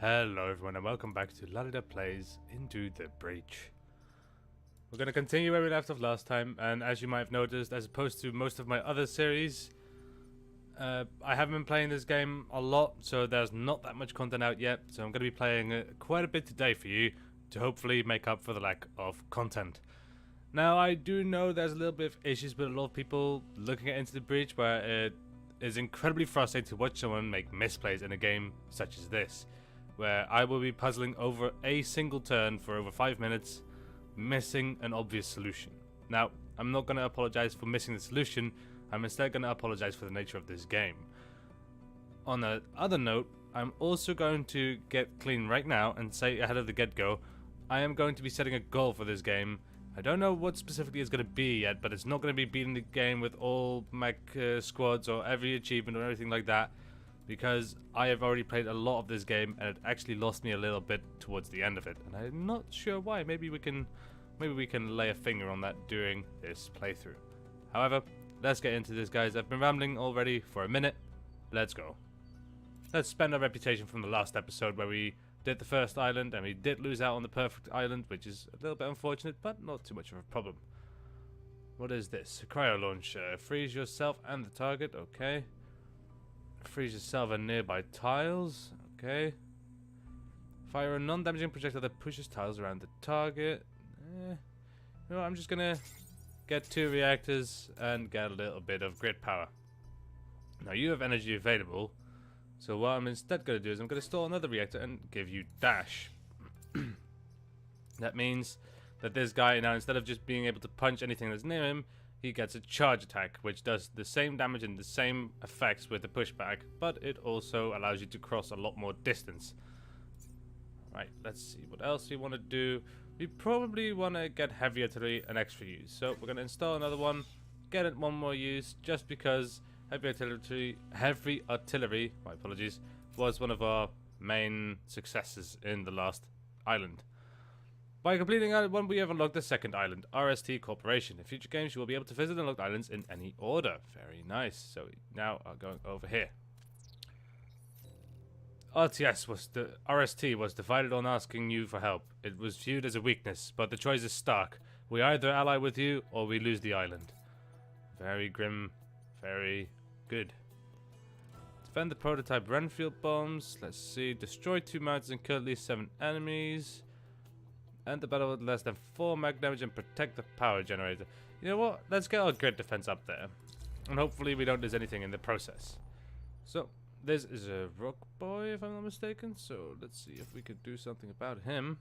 Hello everyone and welcome back to Ladida Plays Into the Breach. We're going to continue where we left off last time, and as you might have noticed, as opposed to most of my other series, I haven't been playing this game a lot, so there's not that much content out yet, so I'm going to be playing quite a bit today for you to hopefully make up for the lack of content. Now, I do know there's a little bit of issues with a lot of people looking at Into the Breach, where it is incredibly frustrating to watch someone make misplays in a game such as this, where I will be puzzling over a single turn for over 5 minutes, missing an obvious solution. Now, I'm not going to apologize for missing the solution, I'm instead going to apologize for the nature of this game. On the other note, I'm also going to get clean right now and say ahead of the get-go, I am going to be setting a goal for this game. I don't know what specifically it's going to be yet, but it's not going to be beating the game with all mech squads or every achievement or anything like that, because I have already played a lot of this game and it actually lost me a little bit towards the end of it, and I'm not sure why. Maybe we can lay a finger on that during this playthrough. However, let's get into this, guys. I've been rambling already for a minute. Let's go. Let's spend our reputation from the last episode where we did the first island and we did lose out on the perfect island, which is a little bit unfortunate, but not too much of a problem. What is this? A cryo launcher. Freeze yourself and the target. Okay. Freeze yourself and nearby tiles. Okay. Fire a non-damaging projectile that pushes tiles around the target. You know, I'm just gonna get 2 reactors and get a little bit of grid power. Now you have energy available, so what I'm instead gonna do is I'm gonna store another reactor and give you dash. That means that this guy now, instead of just being able to punch anything that's near him, he gets a charge attack, which does the same damage and the same effects with the pushback, but it also allows you to cross a lot more distance. Right, let's see what else we want to do. We probably want to get heavy artillery an extra use, so we're going to install another one, get it one more use, just because heavy artillery, my apologies, was one of our main successes in the last island. By completing Island 1, we have unlocked the second island, RST Corporation. In future games, you will be able to visit unlocked islands in any order. Very nice. So now I'm going over here. RST was divided on asking you for help. It was viewed as a weakness, but the choice is stark. We either ally with you, or we lose the island. Very grim. Very good. Defend the prototype Renfield bombs. Let's see. Destroy 2 mountains and kill at least 7 enemies. End the battle with less than 4 mag damage and protect the power generator. You know what? Let's get our grid defense up there. And hopefully we don't lose anything in the process. So, this is a rock boy, if I'm not mistaken. So, let's see if we could do something about him.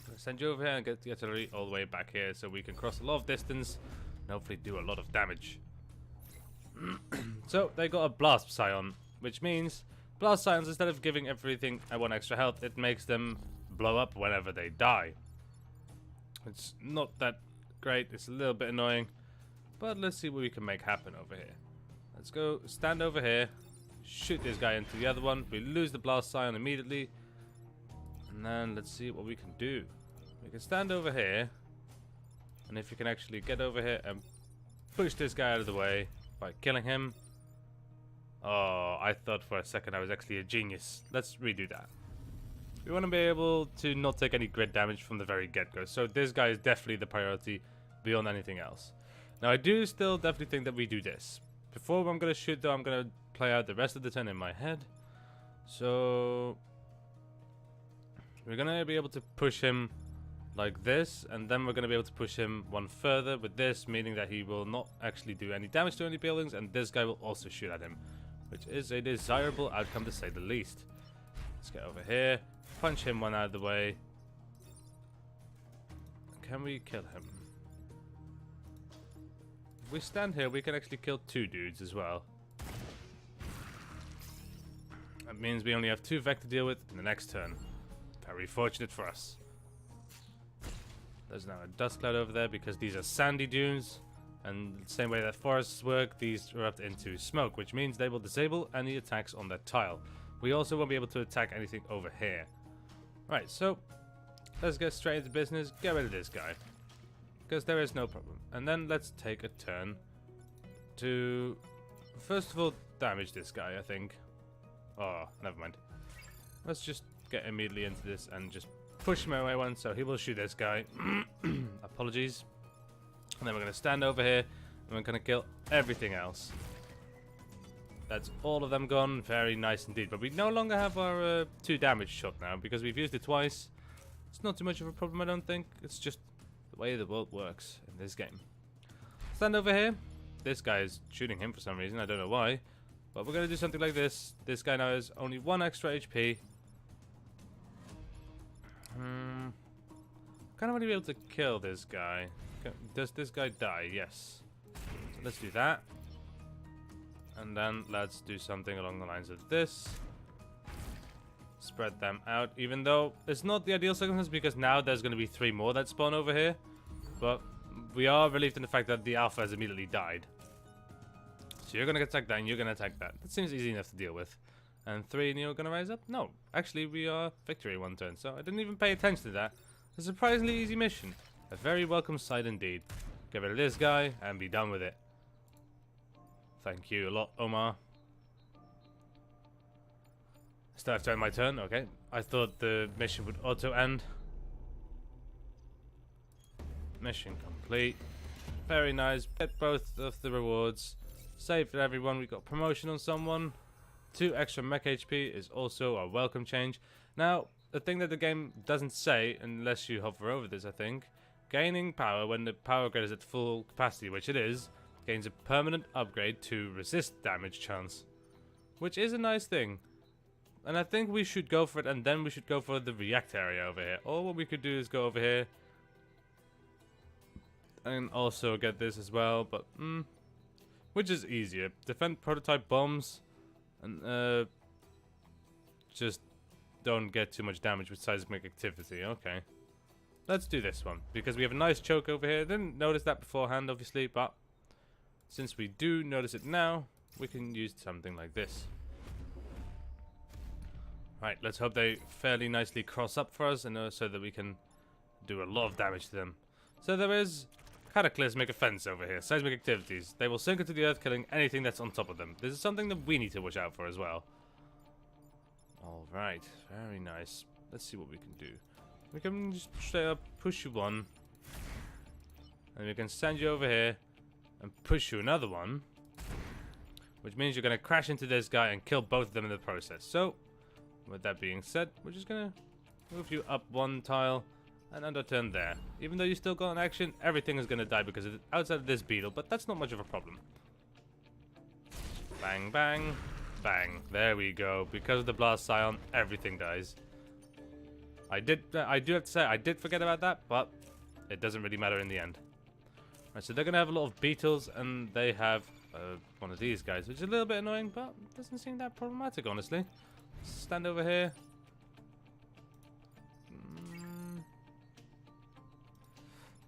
I'll send you over here and get the artillery all the way back here so we can cross a lot of distance and hopefully do a lot of damage. So, they got a blast scion, which means blast scions, instead of giving everything 1 extra health, it makes them blow up whenever they die. It's not that great, it's a little bit annoying, but let's see what we can make happen over here. Let's go stand over here, shoot this guy into the other one. We lose the blast scion immediately, and then let's see what we can do. We can stand over here, and if you can actually get over here and push this guy out of the way by killing him. Oh, I thought for a second I was actually a genius. Let's redo that. We want to be able to not take any grid damage from the very get-go, so this guy is definitely the priority beyond anything else. Now, I do still definitely think that we do this. Before I'm going to shoot, though, I'm going to play out the rest of the turn in my head. So, we're going to be able to push him like this, and then we're going to be able to push him one further with this, meaning that he will not actually do any damage to any buildings, and this guy will also shoot at him, which is a desirable outcome to say the least. Let's get over here. Punch him one out of the way. Can we kill him? If we stand here, we can actually kill 2 dudes as well. That means we only have 2 vec to deal with in the next turn. Very fortunate for us. There's now a dust cloud over there because these are sandy dunes. And the same way that forests work, these erupt into smoke, which means they will disable any attacks on that tile. We also won't be able to attack anything over here. Right, so let's get straight into business. Get rid of this guy, because there is no problem. And then let's take a turn to, first of all, damage this guy, I think. Oh, never mind. let's just get immediately into this and just push my way one, so he will shoot this guy. Apologies. And then we're going to stand over here, and we're going to kill everything else. That's all of them gone. Very nice indeed. But we no longer have our 2 damage shot now, because we've used it twice. It's not too much of a problem, I don't think. It's just the way the world works in this game. Stand over here. This guy is shooting him for some reason. I don't know why. But we're going to do something like this. This guy now has only 1 extra HP. Kind of want to be able to kill this guy. Does this guy die? Yes. So let's do that. And then let's do something along the lines of this. Spread them out. Even though it's not the ideal circumstance, because now there's going to be 3 more that spawn over here. But we are relieved in the fact that the alpha has immediately died. So you're going to attack that and you're going to attack that. That seems easy enough to deal with. And 3 and you're going to rise up? No. Actually, we are victory 1 turn. So I didn't even pay attention to that. A surprisingly easy mission. A very welcome sight indeed. Get rid of this guy and be done with it. Thank you a lot, Omar. Still have to end my turn? Okay. I thought the mission would auto-end. Mission complete. Very nice. Get both of the rewards. Saved everyone. We got promotion on someone. 2 extra mech HP is also a welcome change. Now, the thing that the game doesn't say, unless you hover over this, I think, gaining power when the power upgrade is at full capacity, which it is, gains a permanent upgrade to resist damage chance, which is a nice thing. And I think we should go for it, and then we should go for the react area over here. Or what we could do is go over here and also get this as well, but which is easier? Defend prototype bombs and just don't get too much damage with seismic activity. Okay, let's do this one because we have a nice choke over here. Didn't notice that beforehand, obviously, but since we do notice it now, we can use something like this. Right, let's hope they fairly nicely cross up for us, and so that we can do a lot of damage to them. So there is cataclysmic offense over here. Seismic activities. They will sink into the earth, killing anything that's on top of them. This is something that we need to watch out for as well. Alright, very nice. Let's see what we can do. We can just straight up push you one. And we can send you over here and push you another one. Which means you're going to crash into this guy and kill both of them in the process. So, with that being said, we're just going to move you up 1 tile and end our turn there. Even though you still got an action, everything is going to die because it's outside of this beetle, but that's not much of a problem. Bang, bang. Bang. There we go. Because of the blast scion, everything dies. I do have to say, I did forget about that, but it doesn't really matter in the end. Right, so they're going to have a lot of beetles, and they have one of these guys, which is a little bit annoying, but doesn't seem that problematic, honestly. Stand over here.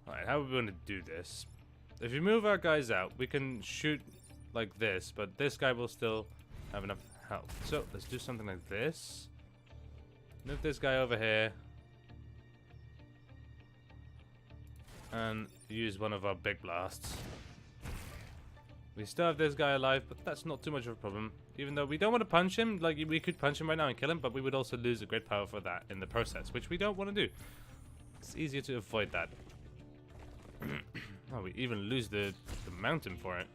Alright, how are we going to do this? If we move our guys out, we can shoot like this, but this guy will still have enough health. So let's do something like this. Move this guy over here. And use one of our big blasts. We still have this guy alive, but that's not too much of a problem. Even though we don't want to punch him, like we could punch him right now and kill him, but we would also lose a grid power for that in the process, which we don't want to do. It's easier to avoid that. Oh, we even lose the mountain for it.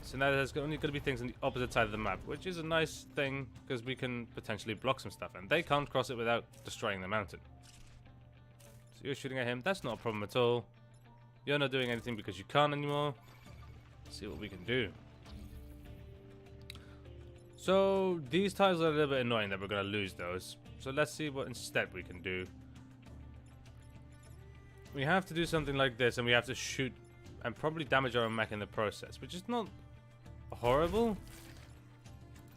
So now there's only going to be things on the opposite side of the map, which is a nice thing because we can potentially block some stuff, and they can't cross it without destroying the mountain. So you're shooting at him, that's not a problem at all. You're not doing anything because you can't anymore. Let's see what we can do. So these tiles are a little bit annoying that we're going to lose those. So let's see what instead we can do. We have to do something like this, and we have to shoot and probably damage our mech in the process, which is not horrible,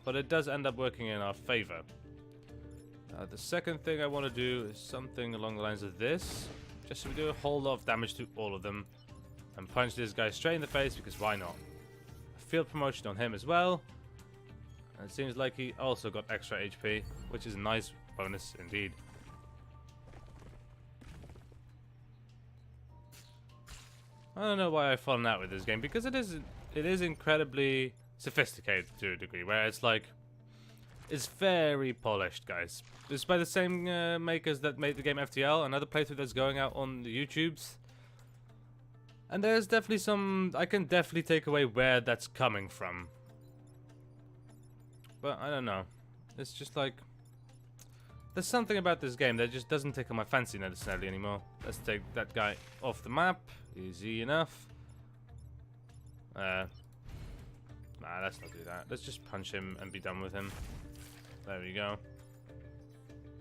but it does end up working in our favor. The second thing I want to do is something along the lines of this, just so we do a whole lot of damage to all of them, and punch this guy straight in the face, because why not? A field promotion on him as well, and it seems like he also got extra HP, which is a nice bonus indeed. I don't know why I've fallen out with this game, because it is incredibly sophisticated to a degree, where it's like, is very polished, guys. It's by the same makers that made the game FTL, another playthrough that's going out on the YouTubes. And there's definitely some... I can definitely take away where that's coming from. But I don't know. It's just like... There's something about this game that just doesn't tickle my fancy necessarily anymore. Let's take that guy off the map. Easy enough. Nah, let's not do that. Let's just punch him and be done with him. There we go.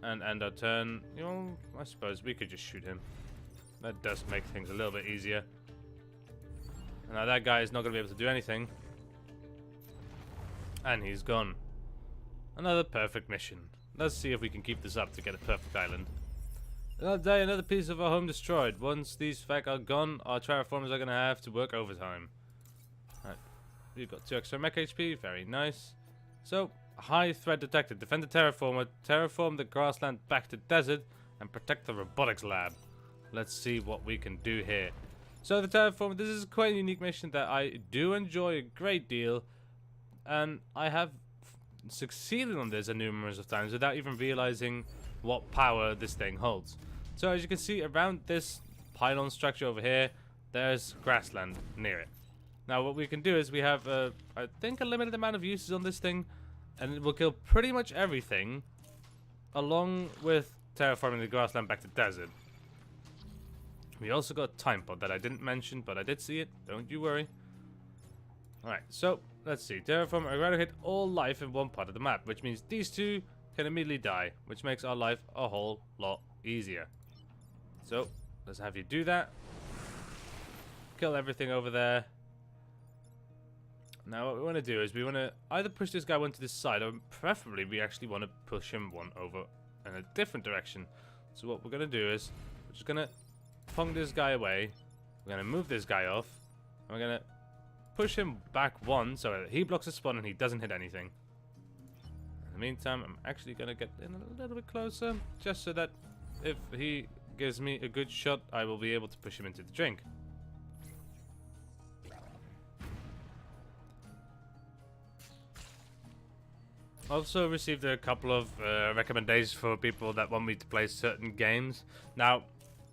And end our turn. You know, I suppose we could just shoot him. That does make things a little bit easier. Now that guy is not going to be able to do anything. And he's gone. Another perfect mission. Let's see if we can keep this up to get a perfect island. Another day, another piece of our home destroyed. Once these FAC are gone, our terraformers are going to have to work overtime. Right. We've got 2 extra mech HP. Very nice. So, high threat detected. Defend the terraformer, terraform the grassland back to desert, and protect the robotics lab. Let's see what we can do here. So the terraformer, this is quite a unique mission that I do enjoy a great deal. And I have succeeded on this a numerous of times without even realizing what power this thing holds. So as you can see around this pylon structure over here, there's grassland near it. Now what we can do is we have I think a limited amount of uses on this thing, and it will kill pretty much everything along with terraforming the grassland back to desert. We also got a time pod that I didn't mention, but I did see it, don't you worry. Alright, so let's see. Terraform eradicate all life in one part of the map, which means these two can immediately die, which makes our life a whole lot easier. So, let's have you do that. Kill everything over there. Now what we want to do is we want to either push this guy one to this side, or preferably we actually want to push him one over in a different direction. So what we're going to do is we're just going to pong this guy away. We're going to move this guy off. And we're going to push him back one so that he blocks a spawn and he doesn't hit anything. In the meantime, I'm actually going to get in a little bit closer, just so that if he gives me a good shot, I will be able to push him into the drink. Also received a couple of recommendations for people that want me to play certain games. Now,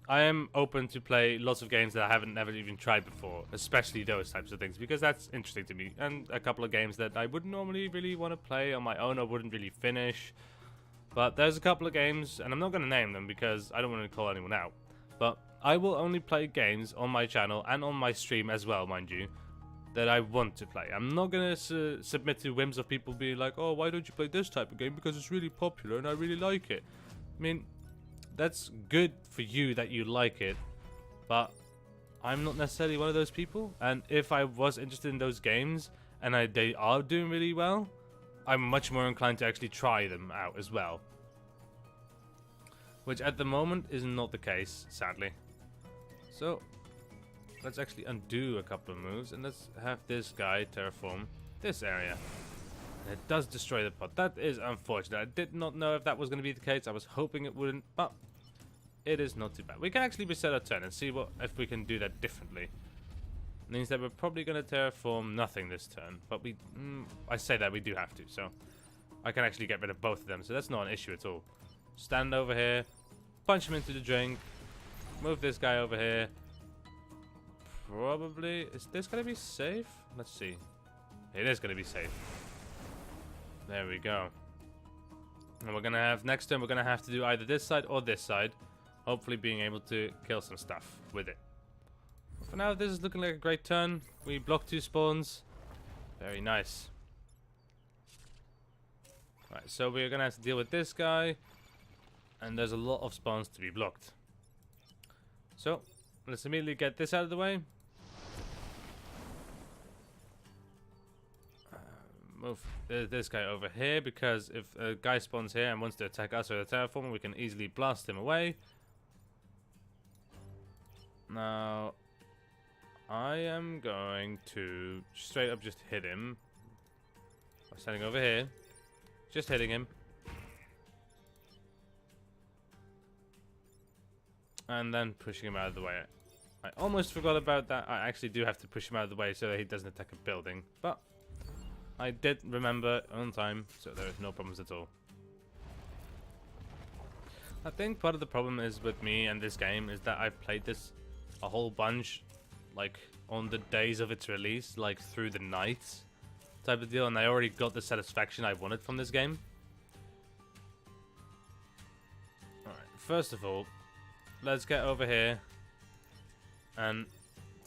I am open to play lots of games that I haven't never even tried before, especially those types of things, because that's interesting to me. And a couple of games that I wouldn't normally really want to play on my own or wouldn't really finish. But there's a couple of games, and I'm not going to name them because I don't want to call anyone out. But I will only play games on my channel and on my stream as well, mind you, that I want to play. I'm not going to submit to whims of people being like, oh, why don't you play this type of game? Because it's really popular and I really like it. I mean, that's good for you that you like it, but I'm not necessarily one of those people. And if I was interested in those games and they are doing really well, I'm much more inclined to actually try them out as well. Which at the moment is not the case, sadly. So let's actually undo a couple of moves and let's have this guy terraform this area. And it does destroy the pod. That is unfortunate. I did not know if that was going to be the case. I was hoping it wouldn't, but it is not too bad. We can actually reset our turn and see what if we can do that differently. It means that we're probably going to terraform nothing this turn, but I say that we do have to, so I can actually get rid of both of them, so that's not an issue at all. Stand over here, punch him into the drink, move this guy over here. Probably, is this going to be safe? Let's see. It is going to be safe. There we go. And we're going to have, next turn, we're going to have to do either this side or this side. Hopefully being able to kill some stuff with it. For now, this is looking like a great turn. We block 2 spawns. Very nice. Right, so we're going to have to deal with this guy. And there's a lot of spawns to be blocked. So, let's immediately get this out of the way. Move this guy over here, because if a guy spawns here and wants to attack us or the terraformer, we can easily blast him away. Now, I am going to straight up just hit him. I'm standing over here, just hitting him. And then pushing him out of the way. I almost forgot about that. I actually do have to push him out of the way so that he doesn't attack a building. But I did remember on time, so there is no problems at all. I think part of the problem is with me and this game is that I've played this a whole bunch, like on the days of its release, like through the night type of deal, and I already got the satisfaction I wanted from this game. Alright, first of all, let's get over here and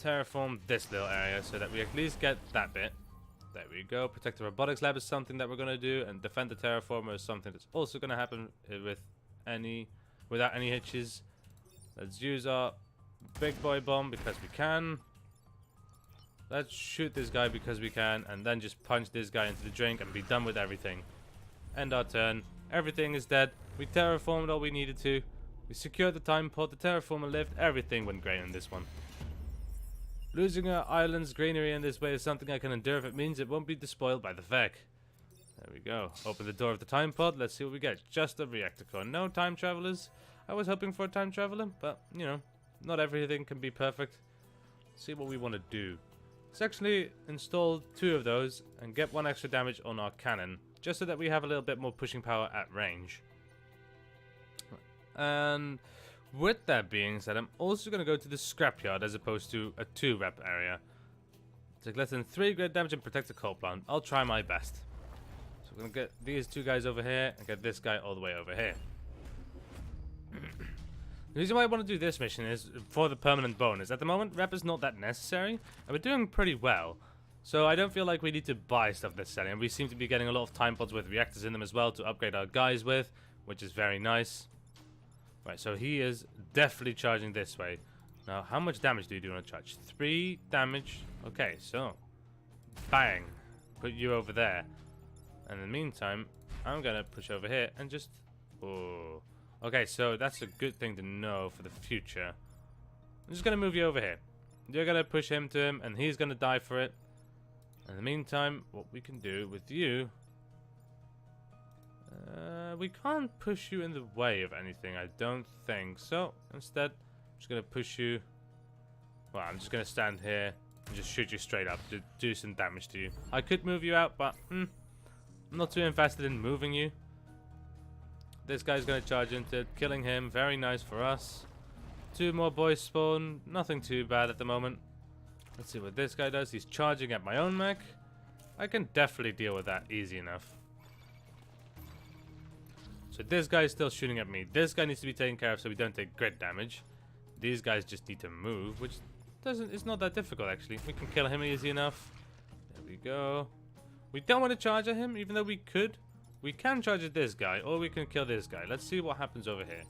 terraform this little area so that we at least get that bit. There we go. Protect the robotics lab is something that we're going to do, and defend the terraformer is something that's also going to happen without any hitches. Let's use our big boy bomb because we can. Let's shoot this guy because we can, and then just punch this guy into the drink and be done with everything. End our turn. Everything is dead. We terraformed all we needed to. We secured the time pod. The terraformer lived. Everything went great on this one. Losing our island's greenery in this way is something I can endure if it means it won't be despoiled by the Vec. There we go. Open the door of the time pod. Let's see what we get. Just a reactor core. No time travelers. I was hoping for a time traveler, but, you know, not everything can be perfect. Let's see what we want to do. Let's actually install 2 of those and get 1 extra damage on our cannon, just so that we have a little bit more pushing power at range. And with that being said, I'm also going to go to the scrapyard as opposed to a 2-rep area. Take less than 3 great damage and protect the coal plant. I'll try my best. So we're going to get these 2 guys over here and get this guy all the way over here. The reason why I want to do this mission is for the permanent bonus. At the moment, rep is not that necessary, and we're doing pretty well. So I don't feel like we need to buy stuff necessarily, and we seem to be getting a lot of time pods with reactors in them as well to upgrade our guys with, which is very nice. Right, so he is definitely charging this way. Now, how much damage do you want to charge? 3 damage. Okay, so bang. Put you over there. And in the meantime, I'm going to push over here and just... Oh. Okay, so that's a good thing to know for the future. I'm just going to move you over here. You're going to push him to him, and he's going to die for it. In the meantime, what we can do with you... we can't push you in the way of anything, I don't think. So, instead, I'm just going to push you... Well, I'm just going to stand here and just shoot you straight up to do some damage to you. I could move you out, but I'm not too invested in moving you. This guy's going to charge into it, killing him. Very nice for us. 2 more boys spawn. Nothing too bad at the moment. Let's see what this guy does. He's charging at my own mech. I can definitely deal with that easy enough. So this guy is still shooting at me. This guy needs to be taken care of so we don't take grid damage. These guys just need to move, which it's not that difficult actually. We can kill him easy enough. There we go. We don't want to charge at him, even though we could. We can charge at this guy, or we can kill this guy. Let's see what happens over here.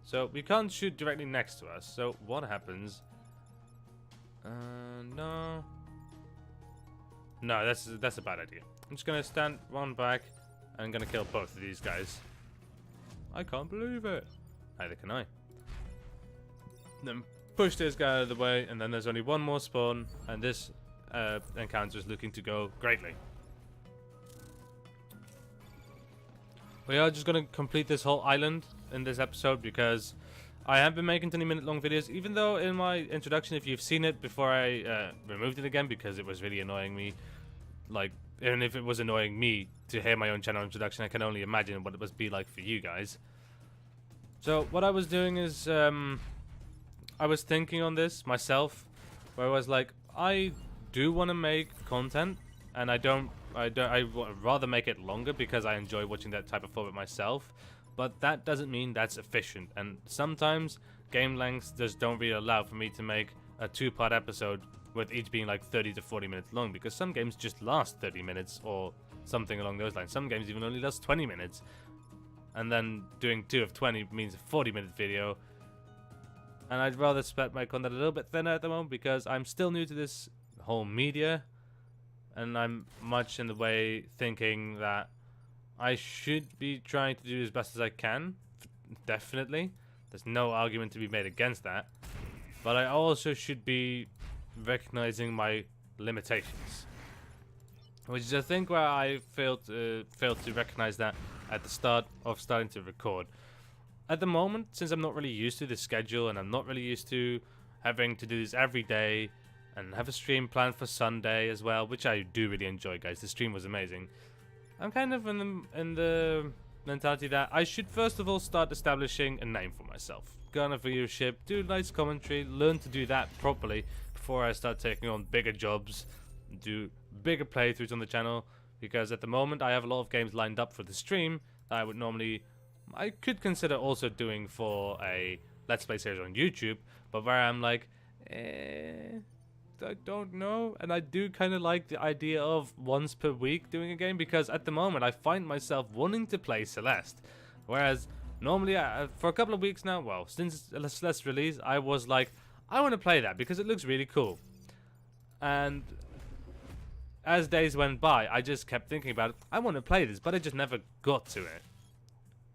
So we can't shoot directly next to us. So what happens? No. No, that's a bad idea. I'm just gonna stand 1 back and gonna kill both of these guys. I can't believe it. Neither can I. Then push this guy out of the way, and then there's only 1 more spawn, and this encounter is looking to go greatly. We are just going to complete this whole island in this episode because I have been making 20-minute long videos, even though in my introduction, if you've seen it before I removed it again because it was really annoying me, like, even if it was annoying me to hear my own channel introduction, I can only imagine what it must be like for you guys. So what I was doing is I was thinking on this myself, where I was like, I do want to make content, and I'd rather make it longer because I enjoy watching that type of format myself, but that doesn't mean that's efficient, and sometimes game lengths just don't really allow for me to make a 2-part episode with each being like 30 to 40 minutes long, because some games just last 30 minutes or something along those lines. Some games even only last 20 minutes, and then doing 2 of 20 means a 40-minute video, and I'd rather spread my content a little bit thinner at the moment because I'm still new to this whole media. And I'm much in the way thinking that I should be trying to do as best as I can. Definitely. There's no argument to be made against that. But I also should be recognizing my limitations. Which is a thing where I failed to recognize that at the start of starting to record. At the moment, since I'm not really used to this schedule and I'm not really used to having to do this every day, and have a stream planned for Sunday as well, which I do really enjoy, guys. The stream was amazing. I'm kind of in the mentality that I should first of all start establishing a name for myself. Garner viewership, do nice commentary, learn to do that properly before I start taking on bigger jobs, do bigger playthroughs on the channel, because at the moment I have a lot of games lined up for the stream that I could consider also doing for a Let's Play series on YouTube, but where I'm like, I don't know, and I do kind of like the idea of once per week doing a game, because at the moment I find myself wanting to play Celeste, whereas normally for a couple of weeks now, well, since Celeste's release, I was like, I want to play that because it looks really cool, and as days went by, I just kept thinking about it. I want to play this, but I just never got to it,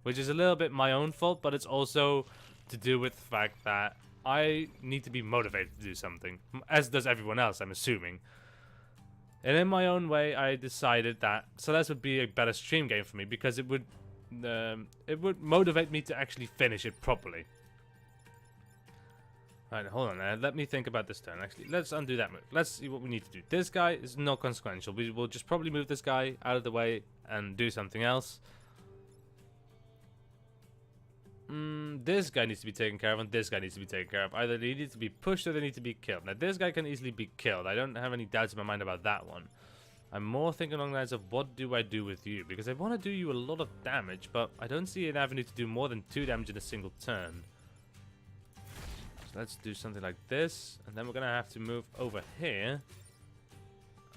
which is a little bit my own fault, but it's also to do with the fact that I need to be motivated to do something, as does everyone else, I'm assuming. And in my own way, I decided that Celeste would be a better stream game for me, because it would motivate me to actually finish it properly. Alright, hold on, let me think about this turn. Actually, let's undo that move. Let's see what we need to do. This guy is not consequential. We will just probably move this guy out of the way and do something else. This guy needs to be taken care of, and this guy needs to be taken care of. Either they need to be pushed or they need to be killed. Now, this guy can easily be killed. I don't have any doubts in my mind about that one. I'm more thinking along the lines of, what do I do with you? Because I want to do you a lot of damage, but I don't see an avenue to do more than 2 damage in a single turn. So let's do something like this, and then we're going to have to move over here.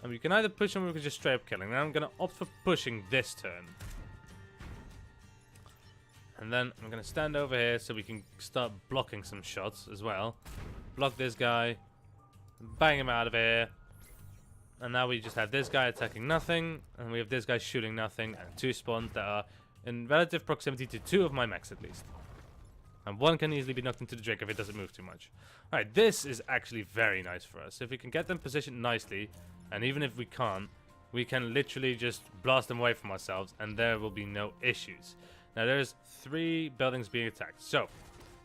And we can either push him or we can just straight up kill him. Now I'm going to opt for pushing this turn. And then I'm going to stand over here so we can start blocking some shots as well. Block this guy. Bang him out of here. And now we just have this guy attacking nothing. And we have this guy shooting nothing. And 2 spawns that are in relative proximity to 2 of my mechs at least. And 1 can easily be knocked into the drink if it doesn't move too much. Alright, this is actually very nice for us. If we can get them positioned nicely, and even if we can't, we can literally just blast them away from ourselves and there will be no issues. Now there's 3 buildings being attacked, so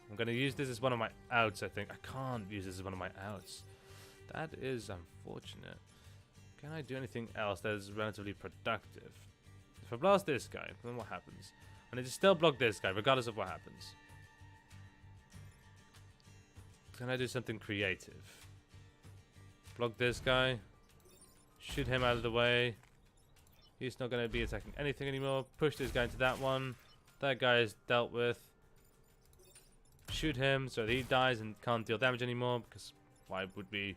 I'm going to use this as one of my outs, I think. I can't use this as one of my outs. That is unfortunate. Can I do anything else that is relatively productive? If I blast this guy, then what happens? I need to still block this guy, regardless of what happens. Can I do something creative? Block this guy. Shoot him out of the way. He's not going to be attacking anything anymore. Push this guy into that one. That guy is dealt with. Shoot him so that he dies and can't deal damage anymore, because why would we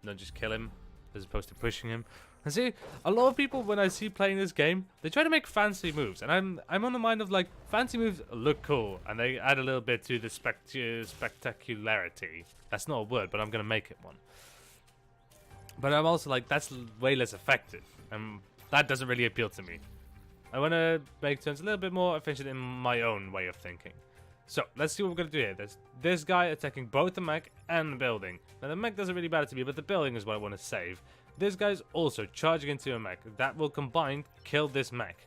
not just kill him as opposed to pushing him? And see, a lot of people when I see playing this game, they try to make fancy moves, and I'm on the mind of like, fancy moves look cool and they add a little bit to the spectacularity. That's not a word, but I'm gonna make it one. But I'm also like, that's way less effective, and that doesn't really appeal to me. I want to make turns a little bit more efficient in my own way of thinking. So, let's see what we're going to do here. There's this guy attacking both the mech and the building. Now, the mech doesn't really matter to me, but the building is what I want to save. This guy's also charging into a mech. That will combined kill this mech.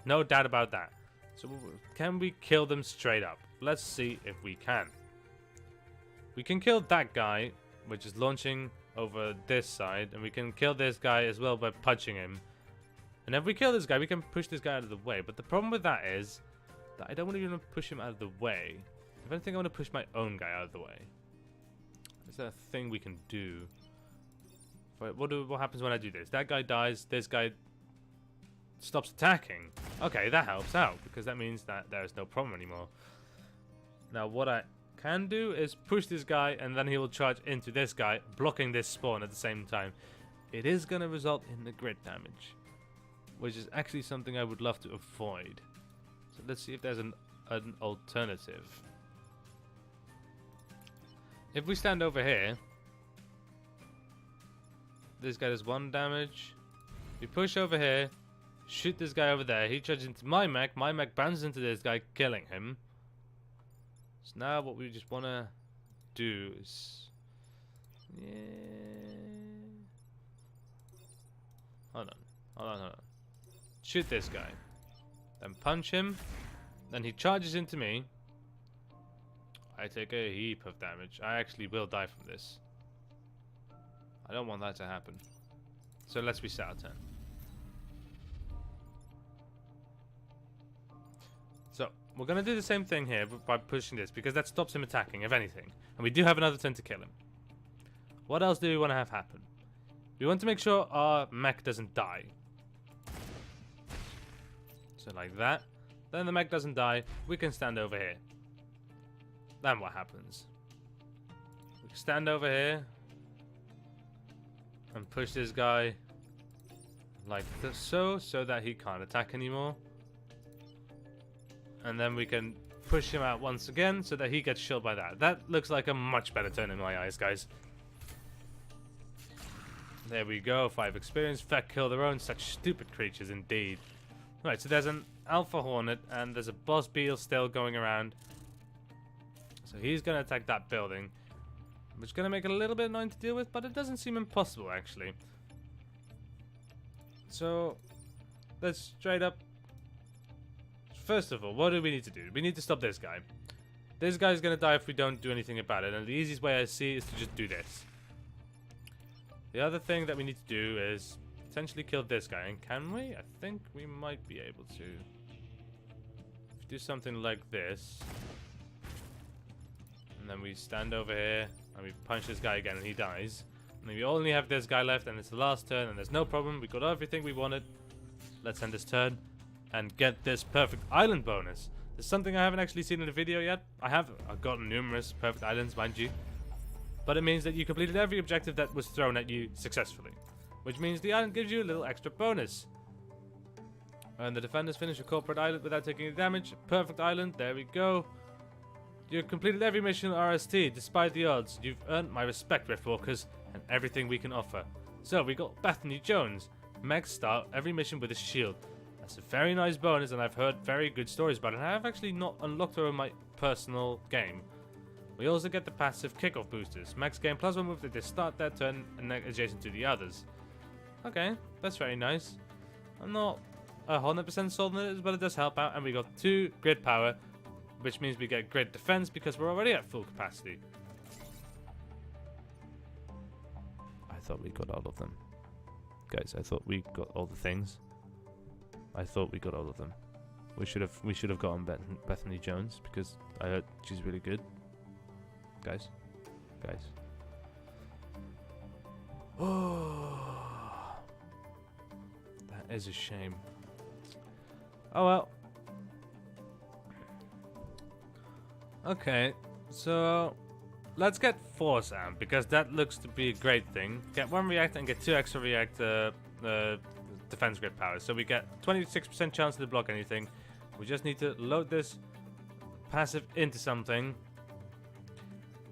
No doubt about that. So, can we kill them straight up? Let's see if we can. We can kill that guy, which is launching over this side. And we can kill this guy as well by punching him. And if we kill this guy, we can push this guy out of the way. But the problem with that is that I don't want to even push him out of the way. If anything, I want to push my own guy out of the way. Is that a thing we can do? What happens when I do this? That guy dies. This guy stops attacking. Okay, that helps out, because that means that there's no problem anymore. Now, what I can do is push this guy, and then he will charge into this guy, blocking this spawn at the same time. It is going to result in the grid damage, which is actually something I would love to avoid. So let's see if there's an alternative. If we stand over here, this guy does 1 damage. We push over here, shoot this guy over there. He charges into my mech bounces into this guy, killing him. So now what we just want to do is... yeah. Hold on. Shoot this guy. Then punch him. Then he charges into me. I take a heap of damage. I actually will die from this. I don't want that to happen. So let's reset our turn. So we're going to do the same thing here by pushing this, because that stops him attacking, if anything. And we do have another turn to kill him. What else do we want to have happen? We want to make sure our mech doesn't die. So like that. Then the mech doesn't die. We can stand over here. Then what happens? We can stand over here. And push this guy. Like so that he can't attack anymore. And then we can push him out once again so that he gets shielded by that. That looks like a much better turn in my eyes, guys. There we go. 5 experience. Feck kill their own. Such stupid creatures indeed. Right, so there's an Alpha Hornet and there's a Boss Beetle still going around. So he's going to attack that building. Which is going to make it a little bit annoying to deal with, but it doesn't seem impossible actually. So let's straight up. First of all, what do we need to do? We need to stop this guy. This guy's going to die if we don't do anything about it. And the easiest way I see is to just do this. The other thing that we need to do is potentially kill this guy. And can we? I think we might be able to. If we do something like this. And then we stand over here. And we punch this guy again and he dies. And then we only have this guy left and it's the last turn. And there's no problem. We got everything we wanted. Let's end this turn. And get this perfect island bonus. There's something I haven't actually seen in the video yet. I've gotten numerous perfect islands, mind you. But it means that you completed every objective that was thrown at you successfully. Which means the island gives you a little extra bonus. And the defenders finish a corporate island without taking any damage. Perfect island, there we go. You've completed every mission RST, despite the odds. You've earned my respect, Riftwalkers, and everything we can offer. So we got Bethany Jones. Mechs start every mission with a shield. That's a very nice bonus, and I've heard very good stories about it. I have actually not unlocked her in my personal game. We also get the passive kickoff boosters. Max gain +1 move that they start their turn and adjacent to the others. Okay, that's very nice. I'm not 100% sold on it, but it does help out. And we got 2 grid power, which means we get grid defense because we're already at full capacity. I thought we got all of them. Guys, I thought we got all the things. I thought we got all of them. We should have gotten Bethany Jones because I heard she's really good. Guys. Oh, that is a shame. Oh well. Okay, so let's get Force Amp because that looks to be a great thing. Get 1 reactor and get 2 extra reactor defense grid power. So we get 26% chance to block anything. We just need to load this passive into something.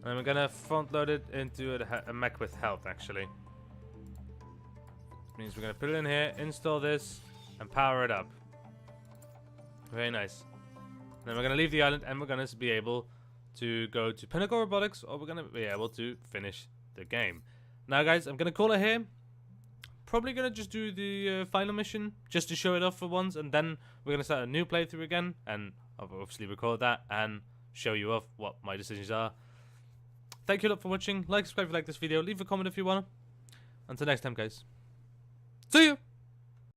And we're gonna front load it into a mech with health actually. Means we're gonna put it in here, install this, and power it up. Very nice. Then we're gonna leave the island and we're gonna be able to go to Pinnacle Robotics, or we're gonna be able to finish the game. Now guys, I'm gonna call it here. Probably gonna just do the final mission just to show it off for once, and then we're gonna start a new playthrough again, and I'll obviously record that and show you off what my decisions are. Thank you a lot for watching. Like, subscribe if you like this video. Leave a comment if you want. Until next time, guys. See you!